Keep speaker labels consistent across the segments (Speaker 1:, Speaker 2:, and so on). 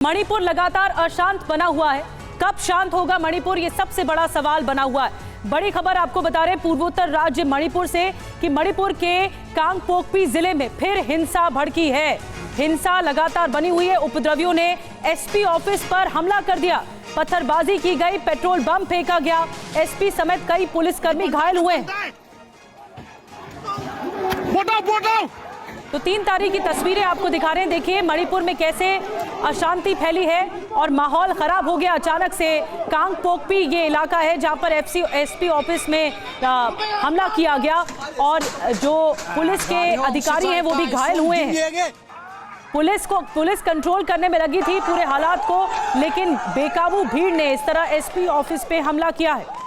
Speaker 1: मणिपुर लगातार अशांत बना हुआ है। कब शांत होगा मणिपुर, ये सबसे बड़ा सवाल बना हुआ है। बड़ी खबर आपको बता रहे पूर्वोत्तर राज्य मणिपुर से कि मणिपुर के कांगपोकपी जिले में फिर हिंसा भड़की है। हिंसा लगातार बनी हुई है। उपद्रवियों ने एसपी ऑफिस पर हमला कर दिया, पत्थरबाजी की गई, पेट्रोल बम फेंका गया, एसपी समेत कई पुलिसकर्मी घायल हुए। तो 3 तारीख की तस्वीरें आपको दिखा रहे हैं। देखिए मणिपुर में कैसे अशांति फैली है और माहौल खराब हो गया अचानक से। कांगपोकपी ये इलाका है जहां पर एसपी ऑफिस में हमला किया गया और जो पुलिस के अधिकारी हैं वो भी घायल हुए हैं। पुलिस कंट्रोल करने में लगी थी पूरे हालात को, लेकिन बेकाबू भीड़ ने इस तरह एसपी ऑफिस पे हमला किया है।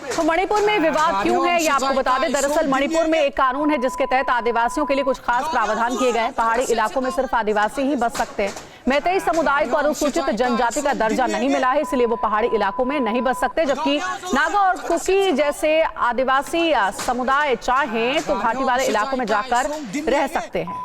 Speaker 1: तो मणिपुर में विवाद क्यों है ये आपको बता दें। दरअसल मणिपुर में एक कानून है जिसके तहत आदिवासियों के लिए कुछ खास प्रावधान किए गए हैं। पहाड़ी इलाकों में सिर्फ आदिवासी ही बस सकते हैं। मैतेई समुदाय को अनुसूचित जनजाति का दर्जा नहीं मिला है, इसलिए वो पहाड़ी इलाकों में नहीं बस सकते, जबकि नागा और कुकी जैसे आदिवासी समुदाय चाहें तो घाटी वाले इलाकों में जाकर रह सकते हैं।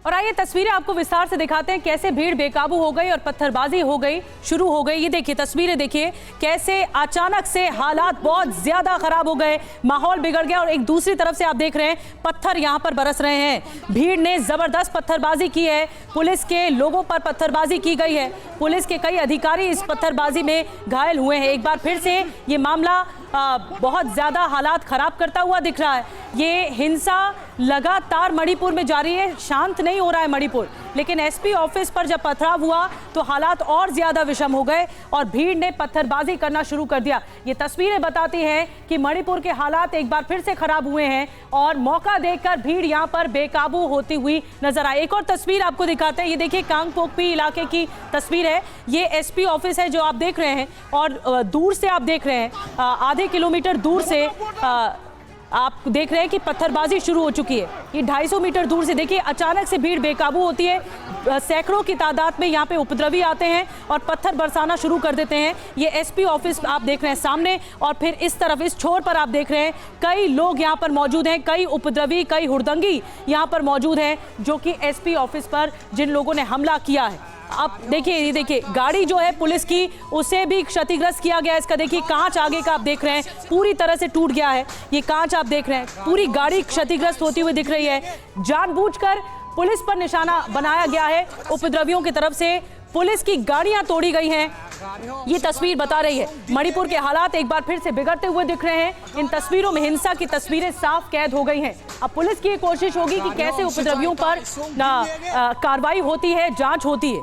Speaker 1: और आइए तस्वीरें आपको विस्तार से दिखाते हैं कैसे भीड़ बेकाबू हो गई और पत्थरबाजी हो गई, शुरू हो गई। ये देखिए तस्वीरें, देखिए कैसे अचानक से हालात बहुत ज्यादा खराब हो गए, माहौल बिगड़ गया। और एक दूसरी तरफ से आप देख रहे हैं पत्थर यहां पर बरस रहे हैं। भीड़ ने जबरदस्त पत्थरबाजी की है, पुलिस के लोगों पर पत्थरबाजी की गई है। पुलिस के कई अधिकारी इस पत्थरबाजी में घायल हुए हैं। एक बार फिर से ये मामला बहुत ज्यादा हालात खराब करता हुआ दिख रहा है। ये हिंसा लगातार मणिपुर में जारी है, शांत नहीं हो रहा है मणिपुर। लेकिन एसपी ऑफिस पर जब पथराव हुआ तो हालात और ज्यादा विषम हो गए और भीड़ ने पत्थरबाजी करना शुरू कर दिया। ये तस्वीरें बताती हैं कि मणिपुर के हालात एक बार फिर से खराब हुए हैं और मौका देखकर भीड़ यहां पर बेकाबू होती हुई नजर आई। एक और तस्वीर आपको दिखाते हैं। ये देखिए कांगपोकपी इलाके की तस्वीर है। ये एसपी ऑफिस है जो आप देख रहे हैं और दूर से आप देख रहे हैं, आधे किलोमीटर दूर से आप देख रहे हैं कि पत्थरबाजी शुरू हो चुकी है। ये 250 मीटर दूर से देखिए अचानक से भीड़ बेकाबू होती है। सैकड़ों की तादाद में यहाँ पे उपद्रवी आते हैं और पत्थर बरसाना शुरू कर देते हैं। ये एसपी ऑफिस आप देख रहे हैं सामने और फिर इस तरफ इस छोर पर आप देख रहे हैं कई लोग यहाँ पर मौजूद हैं, कई उपद्रवी, कई हुड़दंगी यहाँ पर मौजूद हैं जो कि एसपी ऑफिस पर जिन लोगों ने हमला किया है। आप देखिए, ये देखिए गाड़ी जो है पुलिस की उसे भी क्षतिग्रस्त किया गया है। इसका देखिए कांच आगे का आप देख रहे हैं पूरी तरह से टूट गया है। ये कांच आप देख रहे हैं, पूरी गाड़ी क्षतिग्रस्त होती हुई दिख रही है। जानबूझकर पुलिस पर निशाना बनाया गया है उपद्रवियों की तरफ से। पुलिस की गाड़ियां तोड़ी गई हैं। ये तस्वीर बता रही है मणिपुर के हालात एक बार फिर से बिगड़ते हुए दिख रहे हैं। इन तस्वीरों में हिंसा की तस्वीरें साफ कैद हो गई हैं। अब पुलिस की कोशिश होगी कि कैसे उपद्रवियों पर कार्रवाई होती है, जांच होती है।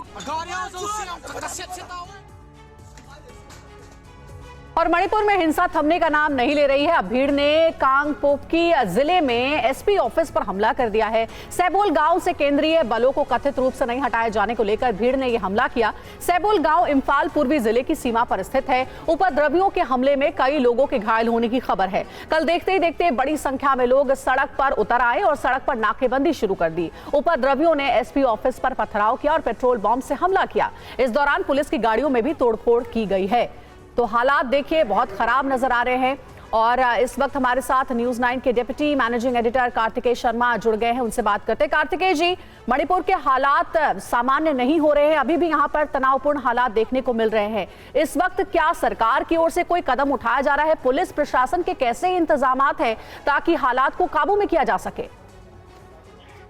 Speaker 1: और मणिपुर में हिंसा थमने का नाम नहीं ले रही है। अब भीड़ ने कांगपोकपी जिले में एसपी ऑफिस पर हमला कर दिया है। सैबोल गांव से केंद्रीय बलों को कथित रूप से नहीं हटाए जाने को लेकर भीड़ ने यह हमला किया। सैबोल गांव इम्फाल पूर्वी जिले की सीमा पर स्थित है। उपद्रवियों के हमले में कई लोगों के घायल होने की खबर है। कल देखते ही देखते बड़ी संख्या में लोग सड़क पर उतर आए और सड़क पर नाकेबंदी शुरू कर दी। उपद्रवियों ने एसपी ऑफिस पर पथराव किया और पेट्रोल बम से हमला किया। इस दौरान पुलिस की गाड़ियों में भी तोड़फोड़ की गई है। तो हालात देखिए बहुत खराब नजर आ रहे हैं। और इस वक्त हमारे साथ न्यूज़ 9 के deputy managing editor Kartikeya Sharma जुड़ गए हैं, उनसे बात करते हैं। कार्तिकेय जी, मणिपुर के हालात सामान्य नहीं हो रहे हैं, अभी भी यहाँ पर तनावपूर्ण हालात देखने को मिल रहे हैं। इस वक्त क्या सरकार की ओर से कोई कदम उठाया जा रहा है? पुलिस प्रशासन के कैसे इंतजामात हैं ताकि हालात को काबू में किया जा सके?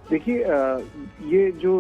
Speaker 2: देखिए, ये जो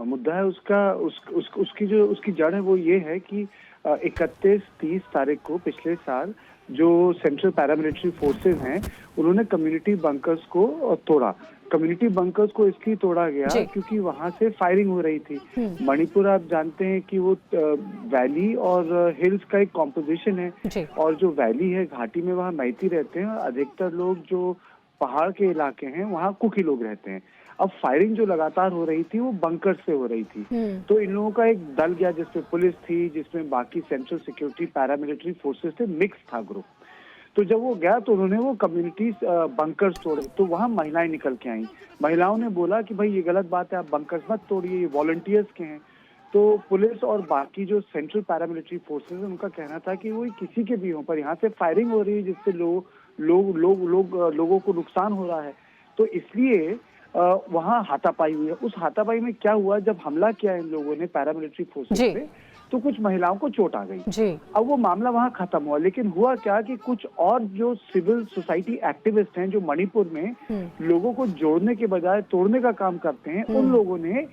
Speaker 2: मुद्दा है उसकी जड़ है वो ये है कि 31-30 तारीख को पिछले साल जो सेंट्रल पैरामिलिट्री फोर्सेस हैं उन्होंने कम्युनिटी बंकर्स को तोड़ा, कम्युनिटी बंकर्स को इसलिए तोड़ा गया क्योंकि वहां से फायरिंग हो रही थी। मणिपुर आप जानते हैं कि वो वैली और हिल्स का एक कॉम्पोजिशन है, और जो वैली है घाटी में वहाँ मैती रहते हैं, और अधिकतर लोग जो पहाड़ के इलाके हैं वहाँ कुकी लोग रहते हैं। अब फायरिंग जो लगातार हो रही थी वो बंकर से हो रही थी, तो इन लोगों का एक दल गया जिसमें पुलिस थी, जिसमें बाकी सेंट्रल सिक्योरिटी पैरामिलिट्री फोर्सेस थे, मिक्स था ग्रुप। तो जब वो गया तो उन्होंने वो कम्युनिटी बंकर्स तोड़े, तो वहाँ महिलाएं निकल के आई। महिलाओं ने बोला कि भाई ये गलत बात है, आप बंकर्स मत तोड़िए, ये वॉलंटियर्स के हैं। तो पुलिस और बाकी जो सेंट्रल पैरामिलिट्री फोर्सेस है उनका कहना था कि वो किसी के भी हों, पर यहाँ से फायरिंग हो रही है जिससे लोगों को नुकसान हो रहा है, तो इसलिए वहाँ हाथापाई हुई है। उस हाथापाई में क्या हुआ, जब हमला किया इन लोगों ने पैरामिलिट्री फोर्सेस पे, तो कुछ महिलाओं को चोट आ गई। अब वो मामला वहाँ खत्म हुआ, लेकिन हुआ क्या कि कुछ और जो सिविल सोसाइटी एक्टिविस्ट हैं जो मणिपुर में लोगों को जोड़ने के बजाय तोड़ने का काम करते हैं, उन लोगों ने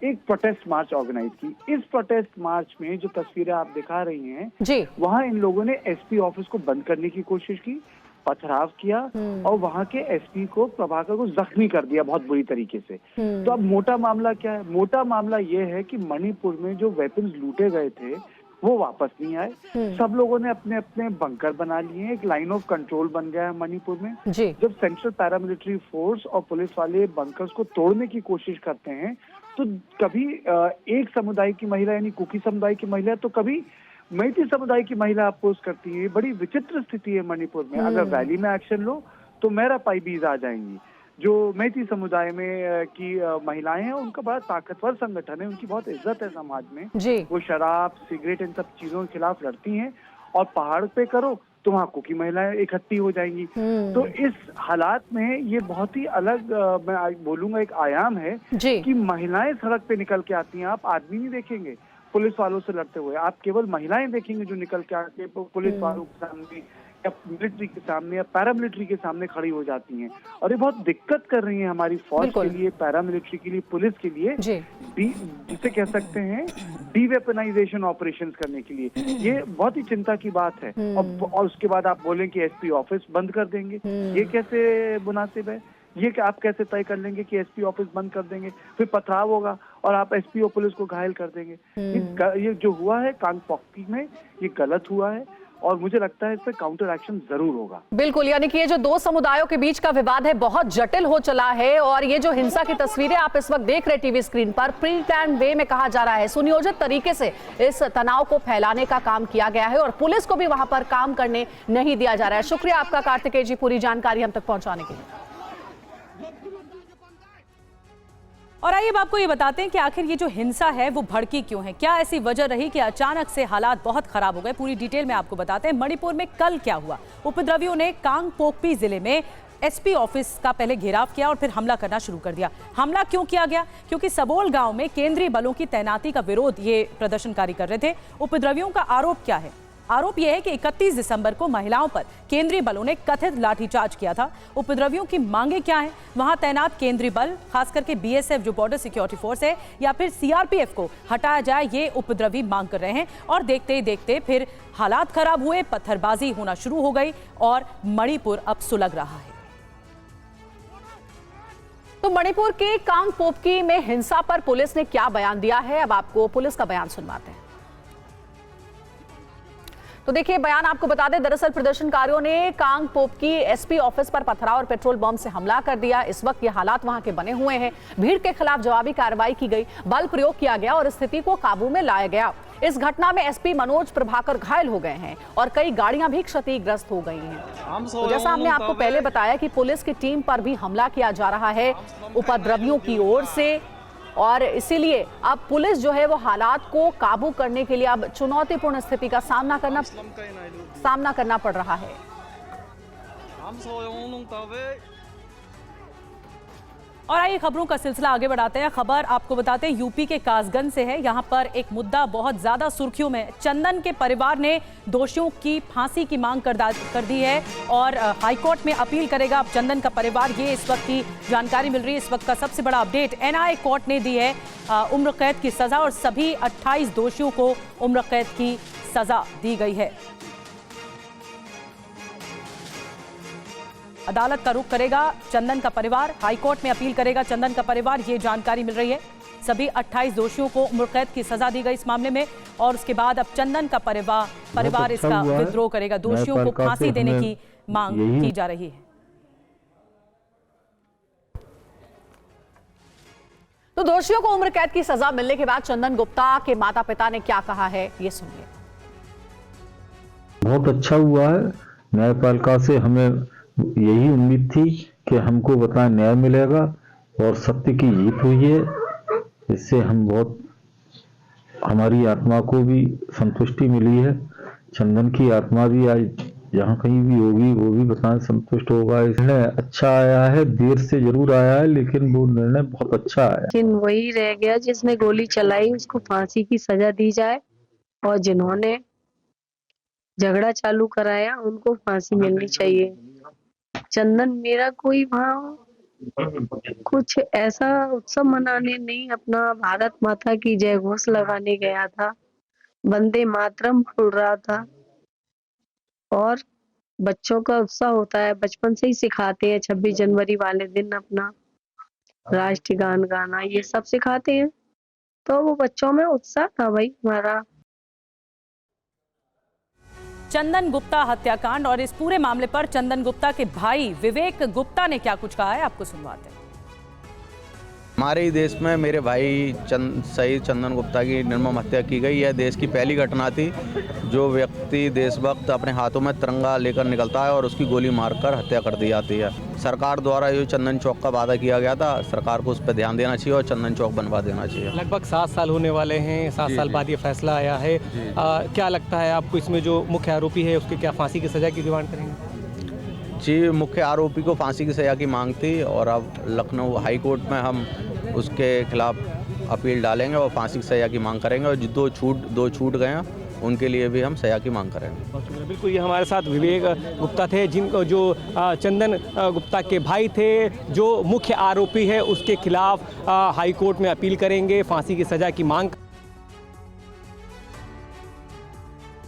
Speaker 2: एक प्रोटेस्ट मार्च ऑर्गेनाइज की। इस प्रोटेस्ट मार्च में जो तस्वीरें आप दिखा रही हैं, वहाँ इन लोगों ने एसपी ऑफिस को बंद करने की कोशिश की, पथराव किया और वहां के एसपी को, प्रभाकर को जख्मी कर दिया बहुत बुरी तरीके से। तो अब मोटा मामला क्या है? मोटा मामला ये है कि मणिपुर में जो वेपन्स लूटे गए थे वो वापस नहीं आए। सब लोगों ने अपने अपने बंकर बना लिए, एक लाइन ऑफ कंट्रोल बन गया है मणिपुर में। जब सेंट्रल पैरामिलिट्री फोर्स और पुलिस वाले बंकर्स को तोड़ने की कोशिश करते हैं, तो कभी एक समुदाय की महिला यानी कुकी समुदाय की महिला, तो कभी मैती समुदाय की महिला अपोज करती है। बड़ी विचित्र स्थिति है मणिपुर में। अगर वैली में एक्शन लो तो मेरा पाईबीज आ जाएंगी। जो मैती समुदाय में की महिलाएं हैं उनका बड़ा ताकतवर संगठन है, उनकी बहुत इज्जत है समाज में। वो शराब, सिगरेट, इन सब चीजों के खिलाफ लड़ती हैं, और पहाड़ पे करो तो वहाँ कुकी महिलाएं इकट्ठी हो जाएंगी। तो इस हालात में ये बहुत ही अलग मैं बोलूंगा एक आयाम है कि महिलाएं सड़क पे निकल के आती हैं। आप आदमी नहीं देखेंगे पुलिस वालों से लड़ते हुए, आप केवल महिलाएं देखेंगे जो निकल के आके पुलिस वालों के सामने या मिलिट्री के सामने या पैरामिलिट्री के सामने खड़ी हो जाती हैं। और ये बहुत दिक्कत कर रही है हमारी फौज के लिए, पैरामिलिट्री के लिए, पुलिस के लिए, जिसे कह सकते हैं डीवेपनाइजेशन ऑपरेशंस करने के लिए। ये बहुत ही चिंता की बात है। और उसके बाद आप बोलें कि एसपी ऑफिस बंद कर देंगे, ये कैसे मुनासिब है? ये कि आप कैसे तय कर लेंगे कि एसपी ऑफिस बंद कर देंगे, फिर पथराव होगा और आप एसपी और पुलिस को घायल कर देंगे। ये जो हुआ है कांगपोक्पी में, ये गलत हुआ है, और मुझे लगता है इस पर काउंटर एक्शन जरूर होगा।
Speaker 3: बिल्कुल, यानी कि ये जो दो समुदायों के बीच का विवाद है बहुत जटिल हो चला है, और ये जो हिंसा की तस्वीरें आप इस वक्त देख रहे टीवी स्क्रीन पर, प्री प्लान वे में कहा जा रहा है, सुनियोजित तरीके से इस तनाव को फैलाने का काम किया गया है, और पुलिस को भी वहां पर काम करने नहीं दिया जा रहा है। शुक्रिया आपका कार्तिकेय जी, पूरी जानकारी हम तक पहुंचाने के लिए।
Speaker 1: और आइए अब आपको ये बताते हैं कि आखिर ये जो हिंसा है वो भड़की क्यों है, क्या ऐसी वजह रही कि अचानक से हालात बहुत खराब हो गए। पूरी डिटेल में आपको बताते हैं। मणिपुर में कल क्या हुआ, उपद्रवियों ने कांगपोक्पी जिले में एसपी ऑफिस का पहले घेराव किया और फिर हमला करना शुरू कर दिया। हमला क्यों किया गया? क्योंकि सबोल गांव में केंद्रीय बलों की तैनाती का विरोध ये प्रदर्शनकारी कर रहे थे। उपद्रवियों का आरोप क्या है? आरोप यह है कि 31 दिसंबर को महिलाओं पर केंद्रीय बलों ने कथित लाठीचार्ज किया था। उपद्रवियों की मांगे क्या हैं? वहां तैनात केंद्रीय बल, खास करके बीएसएफ जो बॉर्डर सिक्योरिटी फोर्स है, या फिर सीआरपीएफ को हटाया जाए, ये उपद्रवी मांग कर रहे हैं। और देखते ही देखते फिर हालात खराब हुए, पत्थरबाजी होना शुरू हो गई और मणिपुर अब सुलग रहा है।
Speaker 3: तो मणिपुर के कांगपोक्पी में हिंसा पर पुलिस ने क्या बयान दिया है, अब आपको पुलिस का बयान सुनवाते हैं। तो देखिए बयान आपको बता दें, दरअसल प्रदर्शनकारियों ने कांगपोक्पी एसपी ऑफिस पर पथराव और पेट्रोल बम से हमला कर दिया। इस वक्त ये हालात वहां के बने हुए हैं। भीड़ के खिलाफ जवाबी कार्रवाई की गई, बल प्रयोग किया गया और स्थिति को काबू में लाया गया। इस घटना में एसपी मनोज प्रभाकर घायल हो गए हैं और कई गाड़ियां भी क्षतिग्रस्त हो गई हैं। तो जैसा हमने आपको पहले बताया कि पुलिस की टीम पर भी हमला किया जा रहा है उपद्रवियों की ओर से, और इसीलिए अब पुलिस जो है वो हालात को काबू करने के लिए अब चुनौतीपूर्ण स्थिति का सामना करना पड़ रहा है।
Speaker 1: और आइए खबरों का सिलसिला आगे बढ़ाते हैं। खबर आपको बताते हैं यूपी के कासगंज से है। यहाँ पर एक मुद्दा बहुत ज्यादा सुर्खियों में। चंदन के परिवार ने दोषियों की फांसी की मांग कर दी है और हाईकोर्ट में अपील करेगा अब चंदन का परिवार, ये इस वक्त की जानकारी मिल रही है। इस वक्त का सबसे बड़ा अपडेट, एनआईए कोर्ट ने दी है उम्र कैद की सजा और सभी 28 दोषियों को उम्र कैद की सजा दी गई है। अदालत का रुख करेगा चंदन का परिवार, हाईकोर्ट में अपील करेगा चंदन का परिवार, ये जानकारी मिल रही है। सभी 28 दोषियों को उम्र कैद की सजा दी गई इस मामले में और उसके बाद अब चंदन का परिवार इसका विद्रोह करेगा। दोषियों को फांसी देने की मांग की जा रही है।
Speaker 3: तो दोषियों को उम्र कैद की सजा मिलने के बाद चंदन गुप्ता के माता पिता ने क्या कहा है, ये सुनिए।
Speaker 4: बहुत अच्छा हुआ है। न्यायपालिका से हमें यही उम्मीद थी कि हमको बताएं न्याय मिलेगा और सत्य की जीत हुई है। इससे हम बहुत, हमारी आत्मा को भी संतुष्टि मिली है। चंदन की आत्मा भी आज जहाँ कहीं भी होगी वो भी बताएं संतुष्ट होगा। निर्णय अच्छा आया है, देर से जरूर आया है लेकिन वो निर्णय बहुत अच्छा आया।
Speaker 5: लेकिन वही रह गया, जिसने गोली चलाई उसको फांसी की सजा दी जाए और जिन्होंने झगड़ा चालू कराया उनको फांसी मिलनी चाहिए। चंदन मेरा कोई वहाँ कुछ ऐसा उत्सव मनाने नहीं, अपना भारत माता की जय घोष लगाने गया था। वंदे मातरम बोल रहा था और बच्चों का उत्साह होता है, बचपन से ही सिखाते हैं 26 जनवरी वाले दिन अपना राष्ट्रीय गान गाना, ये सब सिखाते हैं। तो वो बच्चों में उत्साह था भाई हमारा।
Speaker 1: चंदन गुप्ता हत्याकांड और इस पूरे मामले पर चंदन गुप्ता के भाई विवेक गुप्ता ने क्या कुछ कहा है, आपको सुनवाते हैं।
Speaker 6: हमारे ही देश में मेरे भाई शहीद चंदन गुप्ता की निर्मम हत्या की गई। यह देश की पहली घटना थी। जो व्यक्ति देशभक्त अपने हाथों में तिरंगा लेकर निकलता है और उसकी गोली मारकर हत्या कर दी जाती है। सरकार द्वारा जो चंदन चौक का वादा किया गया था, सरकार को उस पर ध्यान देना चाहिए और चंदन चौक बनवा देना चाहिए।
Speaker 7: लगभग 7 साल होने वाले हैं, 7 साल बाद ये फैसला आया है। क्या लगता है आपको, इसमें जो मुख्य आरोपी है उसके क्या फांसी की सजा की डिमांड करेंगे?
Speaker 6: जी, मुख्य आरोपी को फांसी की सजा की मांग थी और अब लखनऊ हाई कोर्ट में हम उसके खिलाफ अपील डालेंगे और फांसी की सजा की मांग करेंगे और जो दो छूट गए हैं उनके लिए भी हम सजा की मांग करेंगे।
Speaker 7: बिल्कुल, ये हमारे साथ विवेक गुप्ता थे, जिनको जो चंदन गुप्ता के भाई थे, जो मुख्य आरोपी है उसके खिलाफ हाई कोर्ट में अपील करेंगे, फांसी की सजा की मांग।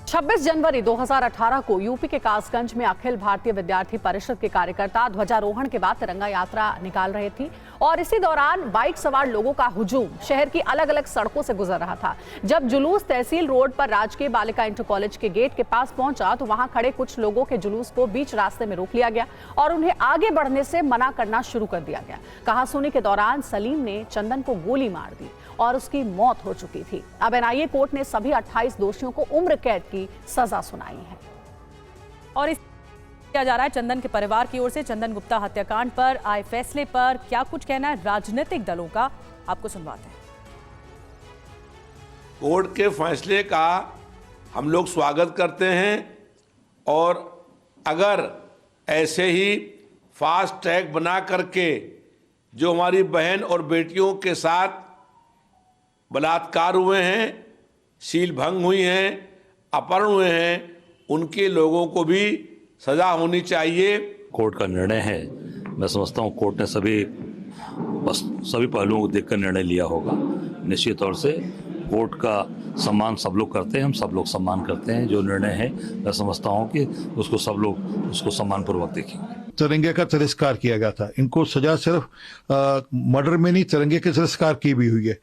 Speaker 3: 26 जनवरी 2018 को यूपी के कासगंज में अखिल भारतीय विद्यार्थी परिषद के कार्यकर्ता ध्वजारोहण के बाद तिरंगा यात्रा निकाल रहे थे और इसी दौरान बाइक सवार लोगों का हुजूम शहर की अलग अलग सड़कों से गुजर रहा था। जब जुलूस तहसील रोड पर राजकीय बालिका इंटर कॉलेज के गेट के पास पहुंचा तो वहां खड़े कुछ लोगों के जुलूस को बीच रास्ते में रोक लिया गया और उन्हें आगे बढ़ने से मना करना शुरू कर दिया गया। कहासुनी के दौरान सलीम ने चंदन को गोली मार दी और उसकी मौत हो चुकी थी। अब एनआईए कोर्ट ने सभी 28 दोषियों को उम्र कैद की सजा सुनाई है।
Speaker 1: और इस किया जा रहा है चंदन के परिवार की ओर से चंदन गुप्ता हत्याकांड पर आए फैसले पर क्या कुछ कहना है राजनीतिक दलों का, आपको सुनवाते हैं।
Speaker 8: कोर्ट के फैसले का हम लोग स्वागत करते हैं और अगर ऐसे ही फास्ट ट्रैक बना करके जो हमारी बहन और बेटियों के साथ बलात्कार हुए हैं, सील भंग हुई हैं, अपहरण हुए हैं, उनके लोगों को भी सजा होनी चाहिए।
Speaker 9: कोर्ट का निर्णय है, मैं समझता हूँ कोर्ट ने सभी पहलुओं को देखकर निर्णय लिया होगा। निश्चित तौर से कोर्ट का सम्मान सब लोग करते हैं, हम सब लोग सम्मान करते हैं। जो निर्णय है मैं समझता हूँ कि उसको सब लोग उसको सम्मानपूर्वक देखेंगे।
Speaker 10: तिरंगे का तिरस्कार किया गया था, इनको सजा सिर्फ मर्डर में नहीं, तिरंगे के तिरस्कार की भी हुई है।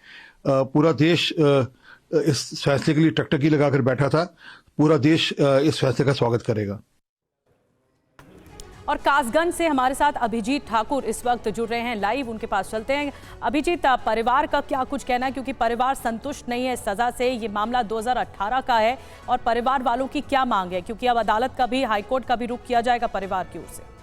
Speaker 10: पूरा देश इस फैसले के लिए टकटकी लगाकर बैठा था। पूरा देश इस फैसले का स्वागत करेगा।
Speaker 1: और कासगंज से हमारे साथ अभिजीत ठाकुर इस वक्त जुड़ रहे हैं लाइव, उनके पास चलते हैं। अभिजीत, परिवार का क्या कुछ कहना है, क्योंकि परिवार संतुष्ट नहीं है सजा से। ये मामला 2018 का है और परिवार वालों की क्या मांग है, क्योंकि अब अदालत का भी, हाईकोर्ट का भी रुख किया जाएगा परिवार की ओर से।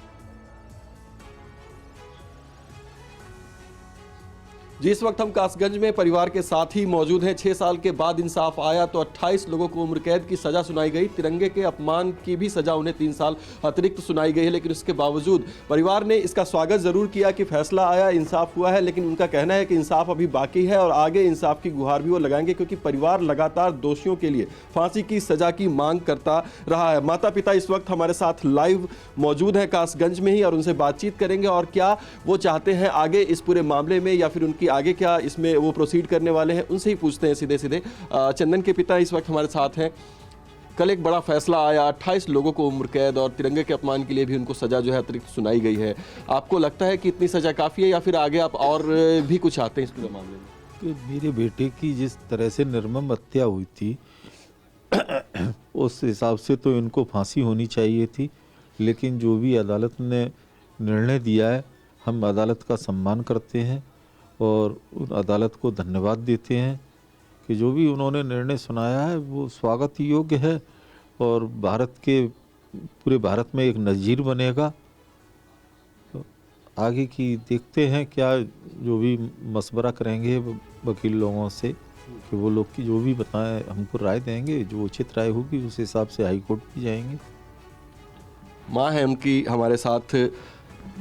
Speaker 11: जी, इस वक्त हम कासगंज में परिवार के साथ ही मौजूद हैं। 6 साल के बाद इंसाफ आया तो 28 लोगों को उम्र कैद की सजा सुनाई गई। तिरंगे के अपमान की भी सजा उन्हें 3 साल अतिरिक्त सुनाई गई है, लेकिन उसके बावजूद परिवार ने इसका स्वागत जरूर किया कि फैसला आया, इंसाफ हुआ है। लेकिन उनका कहना है कि इंसाफ अभी बाकी है और आगे इंसाफ की गुहार भी वो लगाएंगे, क्योंकि परिवार लगातार दोषियों के लिए फांसी की सजा की मांग करता रहा है। माता पिता इस वक्त हमारे साथ लाइव मौजूद हैं कासगंज में ही और उनसे बातचीत करेंगे और क्या वो चाहते हैं आगे इस पूरे मामले में या फिर उनकी आगे क्या इसमें वो प्रोसीड करने वाले हैं, उनसे ही पूछते हैं सीधे सीधे। चंदन के पिता इस वक्त हमारे साथ हैं। कल एक बड़ा फैसला आया, 28 लोगों को उम्र कैद और तिरंगे के अपमान के लिए भी उनको सजा जो है अतिरिक्त सुनाई गई है। आपको लगता है कि इतनी सजा काफ़ी है या फिर आगे आप और भी कुछ चाहते हैं इस पूरे मामले में?
Speaker 12: कि मेरे बेटे की जिस तरह से निर्मम हत्या हुई थी उस हिसाब से तो इनको फांसी होनी चाहिए थी, लेकिन जो भी अदालत ने निर्णय दिया है हम अदालत का सम्मान करते हैं और उन अदालत को धन्यवाद देते हैं कि जो भी उन्होंने निर्णय सुनाया है वो स्वागत योग्य है और पूरे भारत में एक नज़ीर बनेगा। तो आगे की देखते हैं क्या जो भी मशवरा करेंगे वकील लोगों से कि वो लोग की जो भी बताएं हमको राय देंगे, जो उचित राय होगी उस हिसाब से हाई कोर्ट भी जाएंगे।
Speaker 11: माँ है उनकी हमारे साथ,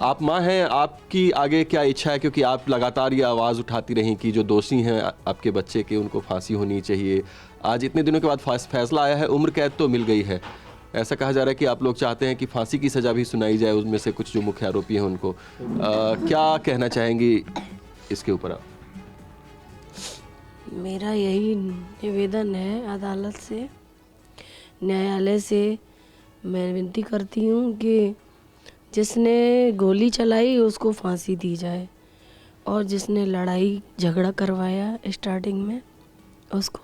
Speaker 11: आप माँ हैं, आपकी आगे क्या इच्छा है? क्योंकि आप लगातार ये आवाज़ उठाती रहीं कि जो दोषी हैं आपके बच्चे के उनको फांसी होनी चाहिए। आज इतने दिनों के बाद फैसला आया है, उम्र कैद तो मिल गई है, ऐसा कहा जा रहा है कि आप लोग चाहते हैं कि फांसी की सज़ा भी सुनाई जाए उसमें से कुछ जो मुख्य आरोपी हैं उनको। क्या कहना चाहेंगी इसके ऊपर आप?
Speaker 5: मेरा यही निवेदन है अदालत से, न्यायालय से मैं विनती करती हूँ कि जिसने गोली चलाई उसको फांसी दी जाए और जिसने लड़ाई झगड़ा करवाया स्टार्टिंग में उसको।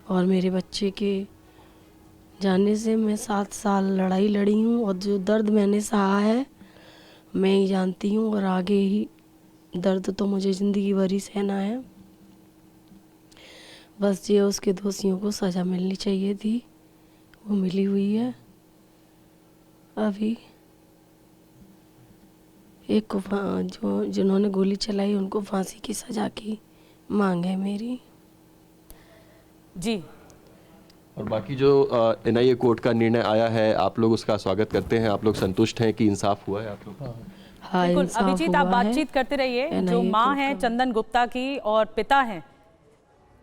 Speaker 5: और मेरे बच्चे के जाने से मैं 7 साल लड़ाई लड़ी हूँ और जो दर्द मैंने सहा है मैं ही जानती हूँ और आगे ही दर्द तो मुझे ज़िंदगी भर ही सहना है। बस ये उसके दोषियों को सज़ा मिलनी चाहिए थी, वो मिली हुई है। अभी एक को जिन्होंने गोली चलाई उनको फांसी की सज़ा की मांग है मेरी
Speaker 1: जी।
Speaker 11: और बाकी जो NIA कोर्ट का निर्णय आया है आप लोग उसका स्वागत करते हैं, आप लोग संतुष्ट हैं कि इंसाफ हुआ है आप लोग?
Speaker 5: हाँ,
Speaker 1: बिल्कुल।
Speaker 5: इंसाफ
Speaker 1: अभिजीत, आप
Speaker 5: हुआ है।
Speaker 1: बातचीत करते रहिए।
Speaker 5: NIA
Speaker 1: जो माँ
Speaker 5: कोर्ट
Speaker 1: हैं
Speaker 5: का।
Speaker 1: चंदन गुप्ता की और पिता हैं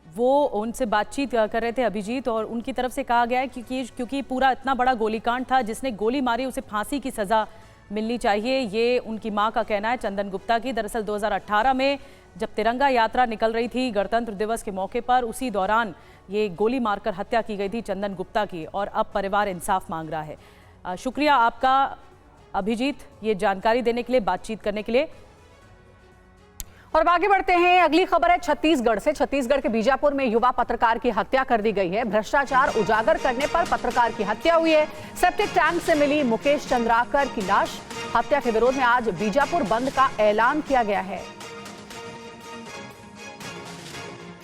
Speaker 1: वो उनसे बातचीत कर रहे थे अभिजीत, और उनकी तरफ से कहा गया है क्योंकि पूरा इतना बड़ा गोलीकांड था, जिसने गोली मारी उसे फांसी की सज़ा मिलनी चाहिए, ये उनकी मां का कहना है चंदन गुप्ता की। दरअसल 2018 में जब तिरंगा यात्रा निकल रही थी गणतंत्र दिवस के मौके पर, उसी दौरान ये गोली मारकर हत्या की गई थी चंदन गुप्ता की, और अब परिवार इंसाफ मांग रहा है। शुक्रिया आपका अभिजीत ये जानकारी देने के लिए, बातचीत करने के लिए।
Speaker 3: और अब आगे बढ़ते हैं, अगली खबर है छत्तीसगढ़ से। छत्तीसगढ़ के बीजापुर में युवा पत्रकार की हत्या कर दी गई है। भ्रष्टाचार उजागर करने पर पत्रकार की हत्या हुई है। सेप्टिक टैंक से मिली मुकेश चंद्राकर की लाश। हत्या के विरोध में आज बीजापुर बंद का ऐलान किया गया है।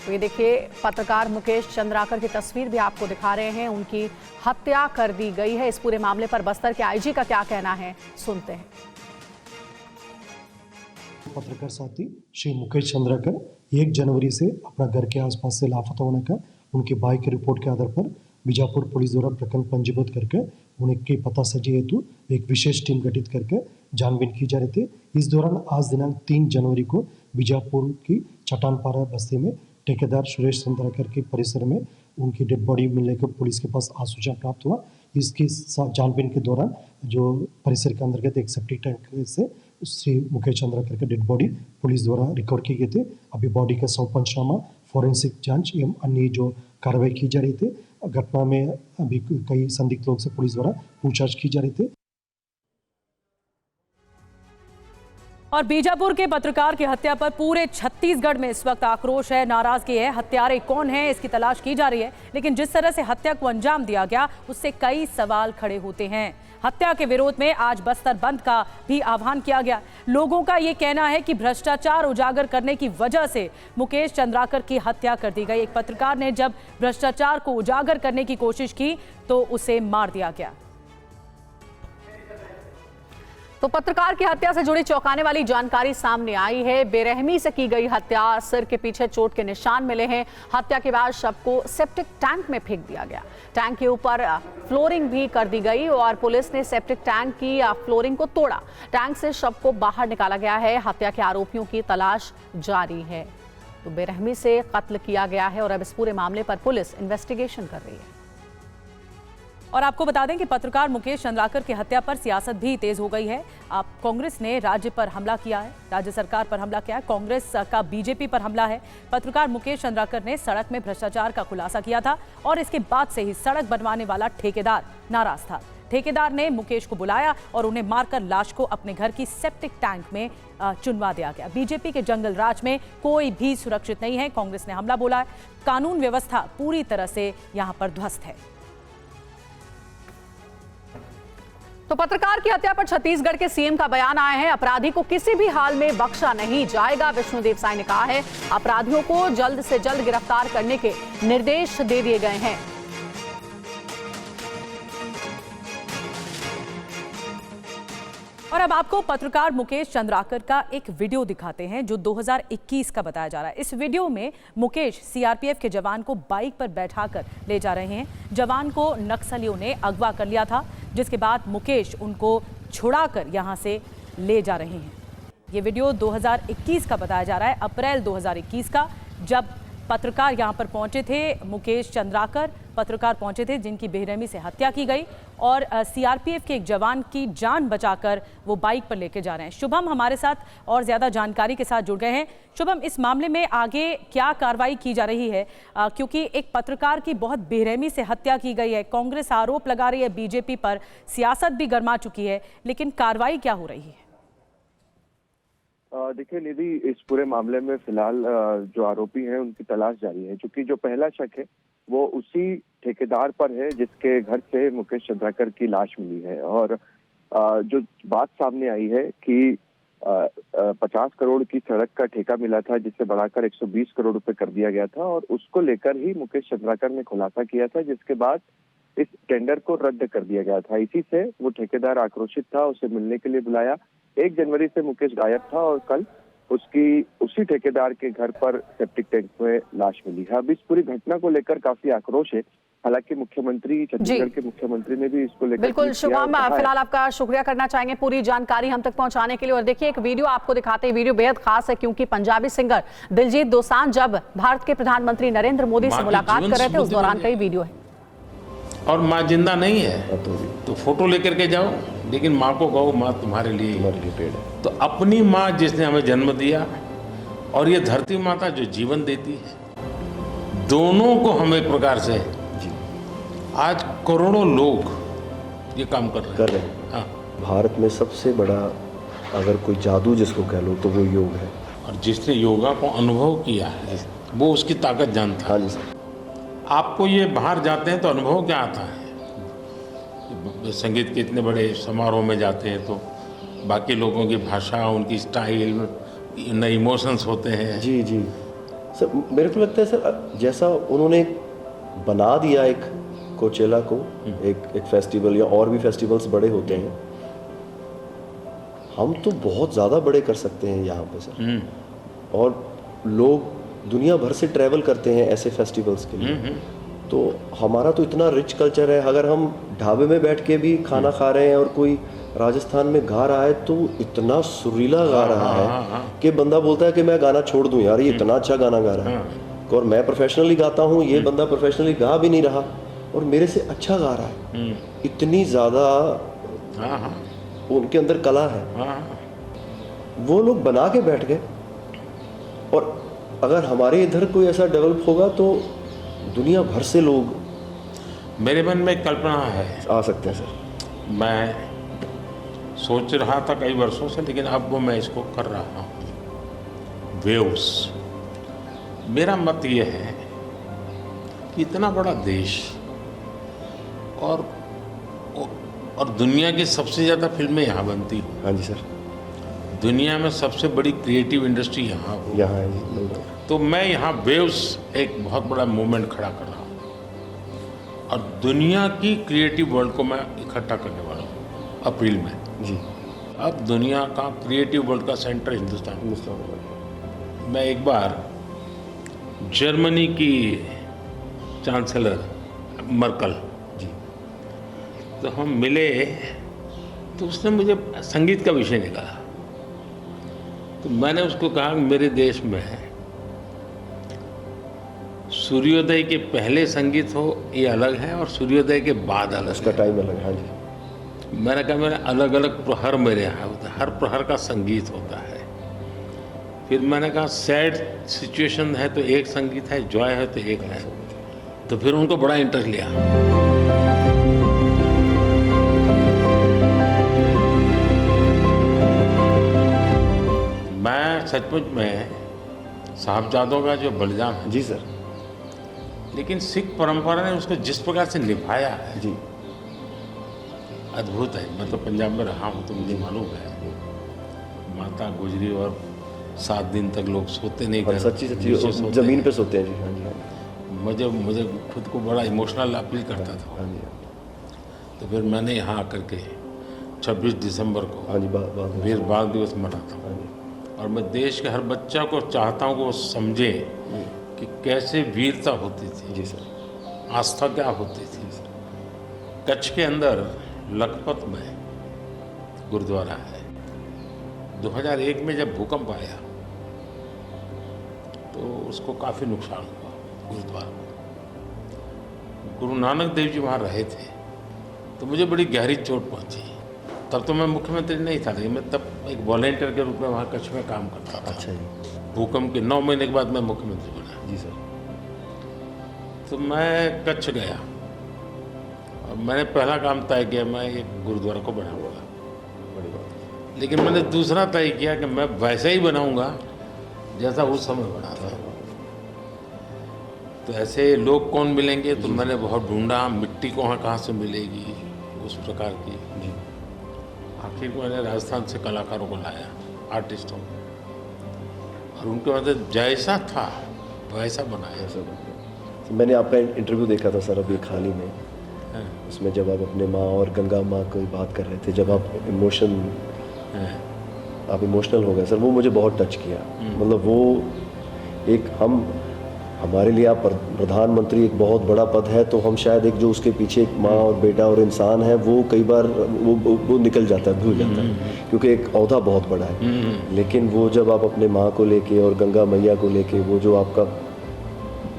Speaker 3: तो ये देखिए, पत्रकार मुकेश चंद्राकर की तस्वीर भी आपको दिखा रहे हैं, उनकी हत्या कर दी गई है। इस पूरे मामले पर बस्तर के IG का क्या कहना है, सुनते हैं।
Speaker 13: पत्रकार साथी श्री मुकेश चंद्राकर 1 जनवरी से अपना घर के आसपास से लापता होने का उनके भाई की रिपोर्ट के आधार पर बीजापुर पुलिस द्वारा प्रकरण पंजीबद्ध करके उनके पता सजी हेतु एक विशेष टीम गठित करके छानबीन की जा रही थी। इस दौरान आज दिनांक 3 जनवरी को बीजापुर की चट्टानपारा बस्ती में ठेकेदार सुरेश चंद्राकर के परिसर में उनकी डेड बॉडी मिलने को पुलिस के पास सूचना प्राप्त हुआ। इसकी छानबीन के दौरान जो परिसर के अंतर्गत एक सेप्टिक टैंक से श्री मुकेश चंद्राकर का डेड बॉडी पुलिस द्वारा रिकवर की गई थी। अभी बॉडी का शव पंचनामा, फॉरेंसिक जांच एवं अन्य जो कार्रवाई की जा रही थी। घटना में अभी कई संदिग्ध लोग से पुलिस द्वारा पूछताछ की जा रही थी।
Speaker 1: और बीजापुर के पत्रकार की हत्या पर पूरे छत्तीसगढ़ में इस वक्त आक्रोश है, नाराजगी है। हत्यारे कौन है इसकी तलाश की जा रही है, लेकिन जिस तरह से हत्या को अंजाम दिया गया उससे कई सवाल खड़े होते हैं। हत्या के विरोध में आज बस्तर बंद का भी आह्वान किया गया। लोगों का ये कहना है कि भ्रष्टाचार उजागर करने की वजह से मुकेश चंद्राकर की हत्या कर दी गई। एक पत्रकार ने जब भ्रष्टाचार को उजागर करने की कोशिश की तो उसे मार दिया गया।
Speaker 3: तो पत्रकार की हत्या से जुड़ी चौंकाने वाली जानकारी सामने आई है। बेरहमी से की गई हत्या, सिर के पीछे चोट के निशान मिले हैं। हत्या के बाद शव को सेप्टिक टैंक में फेंक दिया गया। टैंक के ऊपर फ्लोरिंग भी कर दी गई और पुलिस ने सेप्टिक टैंक की फ्लोरिंग को तोड़ा। टैंक से शव को बाहर निकाला गया है। हत्या के आरोपियों की तलाश जारी है। तो बेरहमी से कत्ल किया गया है और अब इस पूरे मामले पर पुलिस इन्वेस्टिगेशन कर रही है।
Speaker 1: और आपको बता दें कि पत्रकार मुकेश चंद्राकर की हत्या पर सियासत भी तेज हो गई है। अब कांग्रेस ने राज्य पर हमला किया है, राज्य सरकार पर हमला किया है, कांग्रेस का बीजेपी पर हमला है। पत्रकार मुकेश चंद्राकर ने सड़क में भ्रष्टाचार का खुलासा किया था और इसके बाद से ही सड़क बनवाने वाला ठेकेदार नाराज था। ठेकेदार ने मुकेश को बुलाया और उन्हें मारकर लाश को अपने घर की सेप्टिक टैंक में चुनवा दिया गया। बीजेपी के जंगल राज में कोई भी सुरक्षित नहीं है, कांग्रेस ने हमला बोला है। कानून व्यवस्था पूरी तरह से यहां पर ध्वस्त है।
Speaker 3: तो पत्रकार की हत्या पर छत्तीसगढ़ के सीएम का बयान आया है। अपराधी को किसी भी हाल में बख्शा नहीं जाएगा। विष्णुदेव साय ने कहा है अपराधियों को जल्द से जल्द गिरफ्तार करने के निर्देश दे दिए गए हैं।
Speaker 1: और अब आपको पत्रकार मुकेश चंद्राकर का एक वीडियो दिखाते हैं जो 2021 का बताया जा रहा है। इस वीडियो में मुकेश सीआरपीएफ के जवान को बाइक पर बैठाकर ले जा रहे हैं। जवान को नक्सलियों ने अगवा कर लिया था, जिसके बाद मुकेश उनको छुड़ाकर यहां से ले जा रहे हैं। ये वीडियो 2021 का बताया जा रहा है, अप्रैल 2021 का, जब पत्रकार यहां पर पहुंचे थे। मुकेश चंद्राकर पत्रकार पहुंचे थे जिनकी बेरहमी से हत्या की गई और सीआरपीएफ के एक जवान की जान बचाकर वो बाइक पर लेके जा रहे हैं। शुभम हमारे साथ और ज्यादा जानकारी के साथ जुड़ गए हैं। शुभम, इस मामले में आगे क्या कार्रवाई की जा रही है, क्योंकि एक पत्रकार की बहुत बेरहमी से हत्या की गई है। कांग्रेस आरोप लगा रही है बीजेपी पर, सियासत भी गर्मा चुकी है, लेकिन कार्रवाई क्या हो रही है?
Speaker 14: देखिए निधि, इस पूरे मामले में फिलहाल जो आरोपी हैं उनकी तलाश जारी है, क्योंकि जो पहला शक है वो उसी ठेकेदार पर है जिसके घर से मुकेश चंद्राकर की लाश मिली है। और जो बात सामने आई है कि 50 करोड़ की सड़क का ठेका मिला था, जिसे बढ़ाकर 120 करोड़ रुपए कर दिया गया था, और उसको लेकर ही मुकेश चंद्राकर ने खुलासा किया था, जिसके बाद इस टेंडर को रद्द कर दिया गया था। इसी से वो ठेकेदार आक्रोशित था, उसे मिलने के लिए बुलाया। 1 जनवरी से मुकेश गायब था और कल उसी ठेकेदार के घर पर सेप्टिक टैंक में लाश मिली है। अब इस पूरी घटना को लेकर काफी आक्रोश है। हालांकि मुख्यमंत्री, छत्तीसगढ़ के मुख्यमंत्री ने भी इसको लेकर
Speaker 3: बिल्कुल शुभम, फिलहाल आपका शुक्रिया करना चाहेंगे पूरी जानकारी हम तक पहुंचाने के लिए। और देखिए, एक वीडियो आपको दिखाते हैं। वीडियो बेहद खास है क्योंकि पंजाबी सिंगर दिलजीत दोसांझ जब भारत के प्रधानमंत्री नरेंद्र मोदी से मुलाकात कर रहे थे, उस दौरान का वीडियो है।
Speaker 15: और माँ जिंदा नहीं है तो फोटो लेकर के जाओ, लेकिन माँ को कहो माँ तुम्हारे लिए पेड़ है। तो अपनी माँ जिसने हमें जन्म दिया और ये धरती माता जो जीवन देती है, दोनों को हम एक प्रकार से आज करोड़ों लोग ये काम कर रहे हैं। हाँ।
Speaker 16: भारत में सबसे बड़ा अगर कोई जादू जिसको कह लो तो वो योग है,
Speaker 15: और जिसने योगा को अनुभव किया है वो उसकी ताकत जानता है।
Speaker 16: हाँ जी सर।
Speaker 15: आपको ये बाहर जाते हैं तो अनुभव क्या आता है? संगीत के इतने बड़े समारोह में जाते हैं तो बाकी लोगों की भाषा, उनकी स्टाइल, नए इमोशंस होते हैं।
Speaker 16: जी जी सर, मेरे को लगता है सर, जैसा उन्होंने बना दिया एक कोचेला को एक फेस्टिवल, या और भी फेस्टिवल्स बड़े होते हैं, हम तो बहुत ज़्यादा बड़े कर सकते हैं यहाँ पे सर। और लोग दुनिया भर से ट्रैवल करते हैं ऐसे फेस्टिवल्स के लिए। तो हमारा तो इतना रिच कल्चर है। अगर हम ढाबे में बैठ के भी खाना खा रहे हैं और कोई राजस्थान में गा रहा है तो इतना सुरीला गा रहा है कि बंदा बोलता है कि मैं गाना छोड़ दूं यार, ये इतना अच्छा गाना गा रहा है। और मैं प्रोफेशनली गाता हूँ, ये बंदा प्रोफेशनली गा भी नहीं रहा और मेरे से अच्छा गा रहा है। इतनी ज़्यादा उनके अंदर कला है। वो लोग बना के बैठ गए। और अगर हमारे इधर कोई ऐसा डेवलप होगा तो दुनिया भर से लोग,
Speaker 15: मेरे मन में एक कल्पना है,
Speaker 16: आ सकते हैं सर।
Speaker 15: मैं सोच रहा था कई वर्षों से, लेकिन अब वो मैं इसको कर रहा हूँ। वेव्स, मेरा मत ये है कि इतना बड़ा देश और दुनिया की सबसे ज़्यादा फिल्में यहाँ बनती हैं।
Speaker 16: हाँ जी सर।
Speaker 15: दुनिया में सबसे बड़ी क्रिएटिव इंडस्ट्री यहाँ
Speaker 16: है।
Speaker 15: तो मैं यहाँ वेव्स एक बहुत बड़ा मूवमेंट खड़ा कर रहा हूँ और दुनिया की क्रिएटिव वर्ल्ड को मैं इकट्ठा करने वाला हूँ अप्रैल में
Speaker 16: जी।
Speaker 15: अब दुनिया का क्रिएटिव वर्ल्ड का सेंटर हिंदुस्तान। मैं एक बार जर्मनी की चांसलर मर्कल जी, तो हम मिले तो उसने मुझे संगीत का विषय निकाला। तो मैंने उसको कहा मेरे देश में सूर्योदय के पहले संगीत हो ये अलग है और सूर्योदय के बाद अलग,
Speaker 16: उसका टाइम अलग है। हाँ जी,
Speaker 15: मैंने कहा मेरे अलग अलग प्रहर मेरे यहाँ होता है, हर प्रहर का संगीत होता है। फिर मैंने कहा सैड सिचुएशन है तो एक संगीत है, जॉय है तो एक है, तो फिर उनको बड़ा इंटरेस्ट लिया। मैं सचमुच में साहबजादों का जो बलिदान है
Speaker 16: जी सर,
Speaker 15: लेकिन सिख परंपरा ने उसको जिस प्रकार से निभाया है
Speaker 16: जी,
Speaker 15: अद्भुत है। मैं तो पंजाब में रहा हूँ तो मुझे मालूम है, माता गुजरी और 7 दिन तक लोग सोते नहीं,
Speaker 16: और सच्ची जमीन पे सोते हैं जी। हाँ जी, हाँ जी।
Speaker 15: मुझे खुद को बड़ा इमोशनल अपील करता था।
Speaker 16: हाँ जी,
Speaker 15: तो फिर मैंने यहाँ आकर के 26 दिसंबर को
Speaker 16: हाँ जी,
Speaker 15: वीर बाल दिवस मनाता हूँ, और मैं देश के हर बच्चा को चाहता हूँ कि वो समझे कि कैसे वीरता होती थी
Speaker 16: जी सर,
Speaker 15: आस्था क्या होती थी। कच्छ के अंदर लखपत में गुरुद्वारा है। 2001 में जब भूकंप आया तो उसको काफ़ी नुकसान हुआ गुरुद्वारा को। गुरु नानक देव जी वहाँ रहे थे तो मुझे बड़ी गहरी चोट पहुँची। तब तो मैं मुख्यमंत्री नहीं था, लेकिन मैं तब एक वॉलेंटियर के रूप में वहाँ कच्छ में काम करता था।
Speaker 16: अच्छा जी।
Speaker 15: भूकंप के 9 महीने के बाद मैं मुख्यमंत्री बना
Speaker 16: जी सर।
Speaker 15: तो मैं कच्छ गया और मैंने पहला काम तय किया, मैं एक गुरुद्वारा को बनाऊंगा। लेकिन मैंने दूसरा तय किया कि मैं वैसे ही बनाऊंगा जैसा उस समय बना था। तो ऐसे लोग कौन मिलेंगे, तो मैंने बहुत ढूंढा मिट्टी कहाँ से मिलेगी उस प्रकार की। आखिर को मैंने राजस्थान से कलाकारों को लाया, आर्टिस्टों को, और उनके मतलब जैसा था वैसा बनाया।
Speaker 16: तो मैंने आपका इंटरव्यू देखा था सर अभी हाल ही में, उसमें जब आप अपने माँ और गंगा माँ की बात कर रहे थे, जब आप इमोशनल हो गए सर, वो मुझे बहुत टच किया। मतलब वो एक हमारे लिए आप प्रधानमंत्री एक बहुत बड़ा पद है, तो हम शायद एक जो उसके पीछे एक माँ और बेटा और इंसान है, वो कई बार वो निकल जाता है, भूल जाता है, क्योंकि एक ओहदा बहुत बड़ा है। लेकिन वो जब आप अपने माँ को लेके और गंगा मैया को लेके, वो जो आपका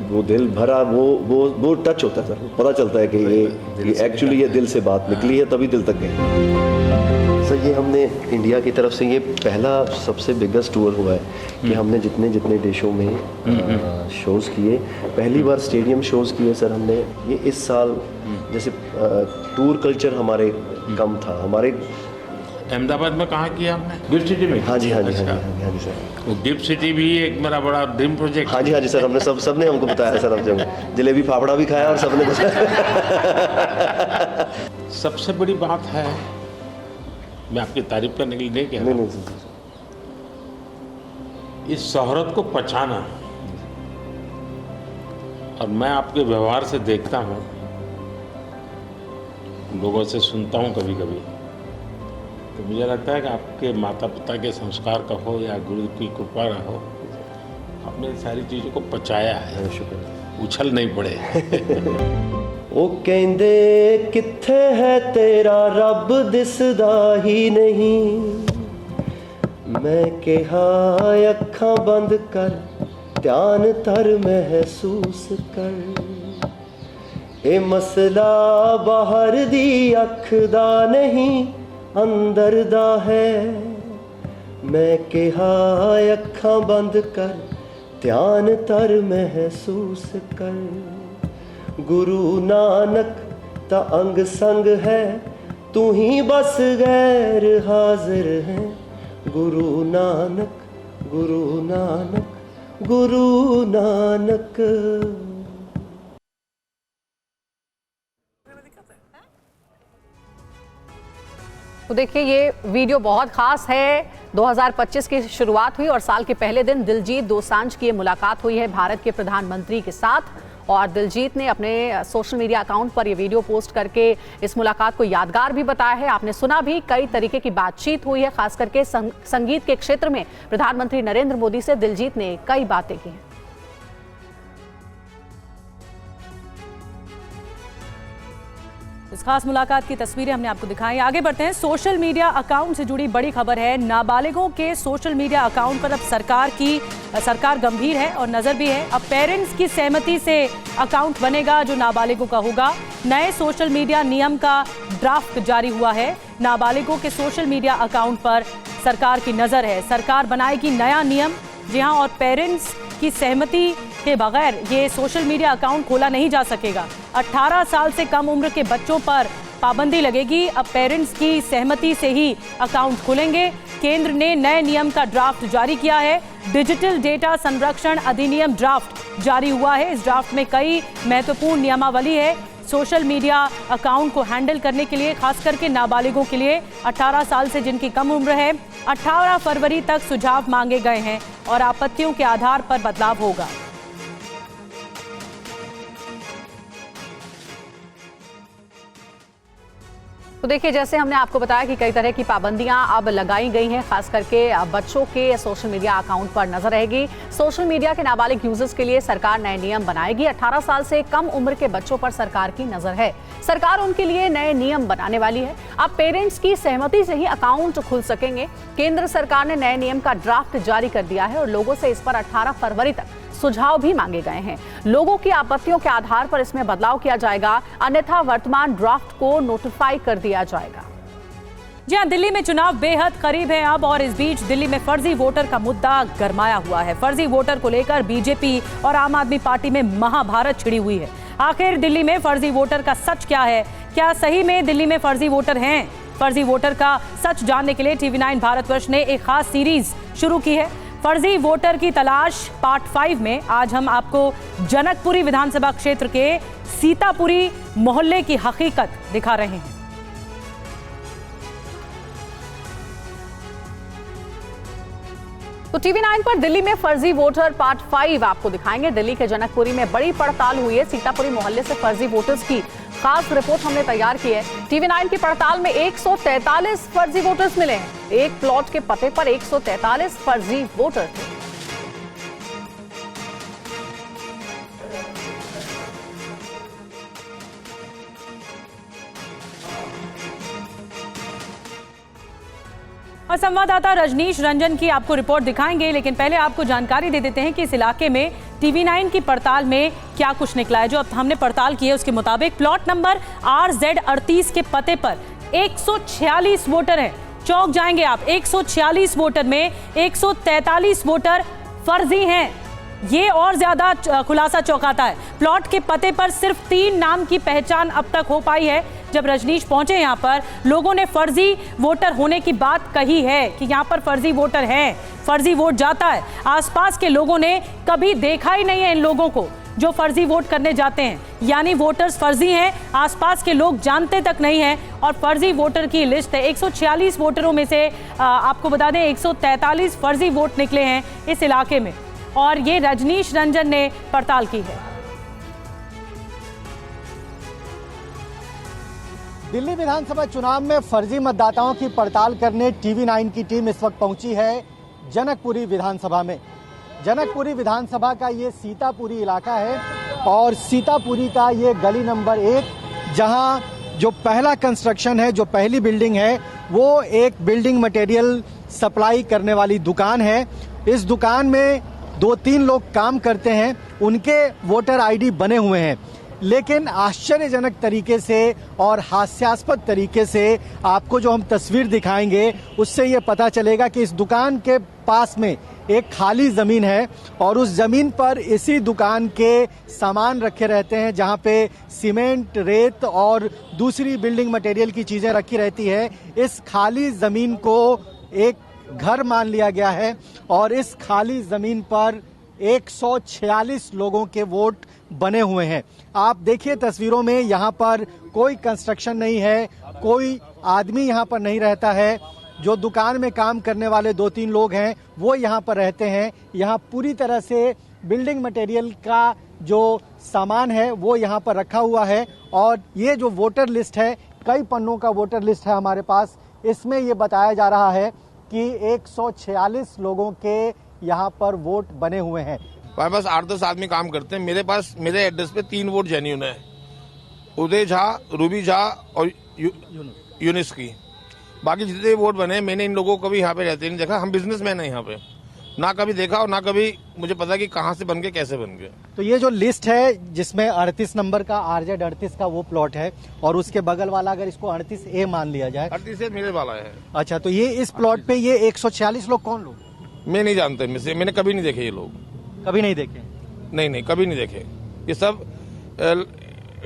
Speaker 16: वो दिल भरा, वो टच होता है सर। पता चलता है कि ये एक्चुअली ये दिल से बात निकली है, तभी दिल तक गई। सर ये हमने इंडिया की तरफ से ये पहला सबसे बिगेस्ट टूर हुआ है कि हमने जितने देशों में शोज़ किए, पहली बार स्टेडियम शोज़ किए सर हमने। ये इस साल जैसे टूर कल्चर हमारे कम था। हमारे
Speaker 15: अहमदाबाद में कहाँ किया हमने? गिफ्ट सिटी में।
Speaker 16: हाँ जी सर।
Speaker 15: वो गिफ्ट सिटी भी एक मेरा बड़ा ड्रीम प्रोजेक्ट।
Speaker 16: हाँ जी सर, हमने सबने हमको बताया सर, हम जब जलेबी फाफड़ा भी खाया और सबने
Speaker 15: सबसे बड़ी बात है, मैं आपकी तारीफ करने के लिए नहीं कह रहा,
Speaker 16: नहीं
Speaker 15: इस शोहरत को पहचाना। और मैं आपके व्यवहार से देखता हूँ, लोगों से सुनता हूँ कभी कभी, तो मुझे लगता है कि आपके माता पिता के संस्कार का हो या गुरु की कृपा का हो, आपने सारी चीज़ों को पचाया है, उछल नहीं पड़े।
Speaker 16: ओ कहंदे कित्थे है तेरा रब दिसदा ही नहीं, मैं कहा अखां बंद कर ध्यान तर महसूस कर, ए मसला बाहर दी अख दा नहीं अंदर दा है, मैं कहा अखां बंद कर ध्यान तर महसूस कर, गुरु नानक ता अंग संग है तू ही बस गैर हाजिर है, गुरु नानक गुरु नानक गुरु नानक।
Speaker 3: तो देखिए ये वीडियो बहुत खास है। 2025 की शुरुआत हुई और साल के पहले दिन दिलजीत दोसांझ की मुलाकात हुई है भारत के प्रधानमंत्री के साथ, और दिलजीत ने अपने सोशल मीडिया अकाउंट पर ये वीडियो पोस्ट करके इस मुलाकात को यादगार भी बताया है। आपने सुना भी, कई तरीके की बातचीत हुई है, खास करके संगीत के क्षेत्र में प्रधानमंत्री नरेंद्र मोदी से दिलजीत ने कई बातें की हैं।
Speaker 1: इस खास मुलाकात की तस्वीरें हमने आपको दिखाई। आगे बढ़ते हैं, सोशल मीडिया अकाउंट से जुड़ी बड़ी खबर है। नाबालिगों के सोशल मीडिया अकाउंट पर अब सरकार गंभीर है और नजर भी है। अब पेरेंट्स की सहमति से अकाउंट बनेगा जो नाबालिगों का होगा। नए सोशल मीडिया नियम का ड्राफ्ट जारी हुआ है। नाबालिगों के सोशल मीडिया अकाउंट पर सरकार की नजर है। सरकार बनाएगी नया नियम, जी हाँ, और पेरेंट्स की सहमति के बगैर ये सोशल मीडिया अकाउंट खोला नहीं जा सकेगा। 18 साल से कम उम्र के बच्चों पर पाबंदी लगेगी। अब पेरेंट्स की सहमति से ही अकाउंट खुलेंगे। केंद्र ने नए नियम का ड्राफ्ट जारी किया है। डिजिटल डेटा संरक्षण अधिनियम ड्राफ्ट जारी हुआ है। इस ड्राफ्ट में कई महत्वपूर्ण नियमावली है सोशल मीडिया अकाउंट को हैंडल करने के लिए, खास करके नाबालिगों के लिए 18 साल से जिनकी कम उम्र है। 18 फरवरी तक सुझाव मांगे गए हैं और आपत्तियों के आधार पर बदलाव होगा।
Speaker 3: तो देखिए, जैसे हमने आपको बताया कि कई तरह की पाबंदियां अब लगाई गई हैं, खास करके बच्चों के सोशल मीडिया अकाउंट पर नजर रहेगी। सोशल मीडिया के नाबालिग यूजर्स के लिए सरकार नए नियम बनाएगी। 18 साल से कम उम्र के बच्चों पर सरकार की नजर है। सरकार उनके लिए नए नियम बनाने वाली है। अब पेरेंट्स की सहमति से ही अकाउंट खुल सकेंगे। केंद्र सरकार ने नए नियम का ड्राफ्ट जारी कर दिया है और लोगों से इस पर 18 फरवरी तक सुझाव भी मांगे गए हैं। लोगों की आपत्तियों के आधार पर इसमें बदलाव किया जाएगा, अन्यथा वर्तमान ड्राफ्ट को नोटिफाई कर दिया जाएगा।
Speaker 1: जी हाँ, दिल्ली में चुनाव बेहद करीब है अब, और इस बीच दिल्ली में फर्जी वोटर का मुद्दा गरमाया हुआ है। फर्जी वोटर को लेकर बीजेपी और आम आदमी पार्टी में महाभारत छिड़ी हुई है। आखिर दिल्ली में फर्जी वोटर का सच क्या है? क्या सही में दिल्ली में फर्जी वोटर हैं? फर्जी वोटर का सच जानने के लिए टीवी9 भारतवर्ष ने एक खास सीरीज शुरू की है, फर्जी वोटर की तलाश पार्ट 5 में। आज हम आपको जनकपुरी विधानसभा क्षेत्र के सीतापुरी मोहल्ले की हकीकत दिखा रहे हैं।
Speaker 3: तो टीवी9 पर दिल्ली में फर्जी वोटर पार्ट 5 आपको दिखाएंगे। दिल्ली के जनकपुरी में बड़ी पड़ताल हुई है। सीतापुरी मोहल्ले से फर्जी वोटर्स की खास रिपोर्ट हमने तैयार की है। टीवी9 की पड़ताल में 143 फर्जी वोटर्स मिले हैं। एक प्लॉट के पते पर 143 फर्जी वोटर थे।
Speaker 1: और संवाददाता रजनीश रंजन की आपको रिपोर्ट दिखाएंगे, लेकिन पहले आपको जानकारी दे देते हैं कि इस इलाके में टीवी9 की पड़ताल में क्या कुछ निकला है। जो अब हमने पड़ताल की है उसके मुताबिक प्लॉट नंबर RZ38 के पते पर 146 वोटर हैं। चौंक जाएंगे आप, 146 वोटर में 143 वोटर फर्जी हैं। ये और ज्यादा खुलासा चौंकाता है। प्लॉट के पते पर सिर्फ 3 नाम की पहचान अब तक हो पाई है। जब रजनीश पहुंचे यहाँ पर, लोगों ने फर्जी वोटर होने की बात कही है कि यहाँ पर फर्जी वोटर हैं, फर्जी वोट जाता है। आसपास के लोगों ने कभी देखा ही नहीं है इन लोगों को जो फर्जी वोट करने जाते हैं, यानी वोटर्स फर्जी हैं। आसपास के लोग जानते तक नहीं हैं और फर्जी वोटर की लिस्ट है। 146 वोटरों में से आपको बता दें 143 फर्जी वोट निकले हैं इस इलाके में, और ये रजनीश रंजन ने पड़ताल की है।
Speaker 17: दिल्ली विधानसभा चुनाव में फर्जी मतदाताओं की पड़ताल करने टीवी9 की टीम इस वक्त पहुंची है जनकपुरी विधानसभा में। जनकपुरी विधानसभा का ये सीतापुरी इलाका है और सीतापुरी का ये गली नंबर 1, जहां जो पहला कंस्ट्रक्शन है, जो पहली बिल्डिंग है, वो एक बिल्डिंग मटेरियल सप्लाई करने वाली दुकान है। इस दुकान में 2-3 लोग काम करते हैं, उनके वोटर आईडी बने हुए हैं, लेकिन आश्चर्यजनक तरीके से और हास्यास्पद तरीके से आपको जो हम तस्वीर दिखाएंगे उससे ये पता चलेगा कि इस दुकान के पास में एक खाली जमीन है और उस जमीन पर इसी दुकान के सामान रखे रहते हैं, जहां पे सीमेंट, रेत और दूसरी बिल्डिंग मटेरियल की चीजें रखी रहती है। इस खाली जमीन को एक घर मान लिया गया है और इस खाली जमीन पर 146 लोगों के वोट बने हुए हैं। आप देखिए तस्वीरों में, यहाँ पर कोई कंस्ट्रक्शन नहीं है, कोई आदमी यहाँ पर नहीं रहता है। जो दुकान में काम करने वाले 2-3 लोग हैं वो यहाँ पर रहते हैं। यहाँ पूरी तरह से बिल्डिंग मटेरियल का जो सामान है वो यहाँ पर रखा हुआ है। और ये जो वोटर लिस्ट है, कई पन्नों का वोटर लिस्ट है हमारे पास, इसमें ये बताया जा रहा है कि 146 लोगों के यहाँ पर वोट बने हुए हैं।
Speaker 18: हमारे पास 8-10 आदमी काम करते हैं। मेरे एड्रेस पे 3 वोट जेन्युइन है उदय झा, रूबी झा और यूनिस की। बाकी जितने वोट बने मैंने इन लोगों को कभी यहाँ पे रहते नहीं देखा। हम बिजनेसमैन हैं यहाँ पे, ना कभी देखा और ना कभी मुझे पता कि कहाँ से बन गए, कैसे बन गए।
Speaker 17: तो ये जो लिस्ट है जिसमें 38 नंबर का RZ 38 का वो प्लॉट है और उसके बगल वाला अगर इसको 38A मान लिया जाए,
Speaker 18: 38 मेरे वाला है।
Speaker 17: अच्छा, तो ये इस प्लॉट पे ये 146 लोग कौन लोग?
Speaker 18: मैं नहीं जानता इनमें से, मैंने कभी नहीं देखे ये लोग।
Speaker 17: कभी नहीं देखे?
Speaker 18: नहीं, कभी नहीं देखे। ये सब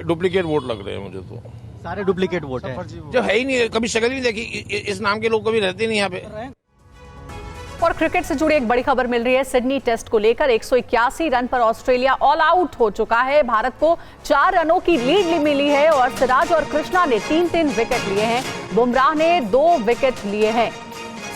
Speaker 18: डुप्लीकेट वोट लग रहे हैं मुझे तो।
Speaker 17: सारे डुप्लीकेट वोट है
Speaker 18: जो है ही नहीं, कभी शक्ल ही नहीं देखी। इस नाम के लोग कभी रहते नहीं यहाँ पे।
Speaker 3: और क्रिकेट से जुड़ी एक बड़ी खबर मिल रही है। सिडनी टेस्ट को लेकर 181 रन पर ऑस्ट्रेलिया ऑल आउट हो चुका है। भारत को 4 रनों की लीड मिली है और सिराज और कृष्णा ने 3-3 विकेट लिए हैं। बुमराह ने 2 विकेट लिए हैं।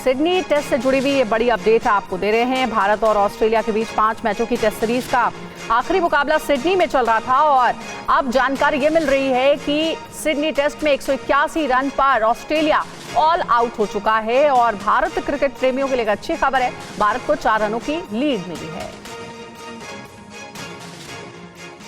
Speaker 3: सिडनी टेस्ट से जुड़ी हुई ये बड़ी अपडेट आपको दे रहे हैं। भारत और ऑस्ट्रेलिया के बीच 5 मैचों की टेस्ट सीरीज का आखिरी मुकाबला सिडनी में चल रहा था और अब जानकारी ये मिल रही है कि सिडनी टेस्ट में 181 रन पर ऑस्ट्रेलिया ऑल आउट हो चुका है और भारत क्रिकेट प्रेमियों के लिए एक अच्छी खबर है। भारत को 4 रनों की लीड मिली है।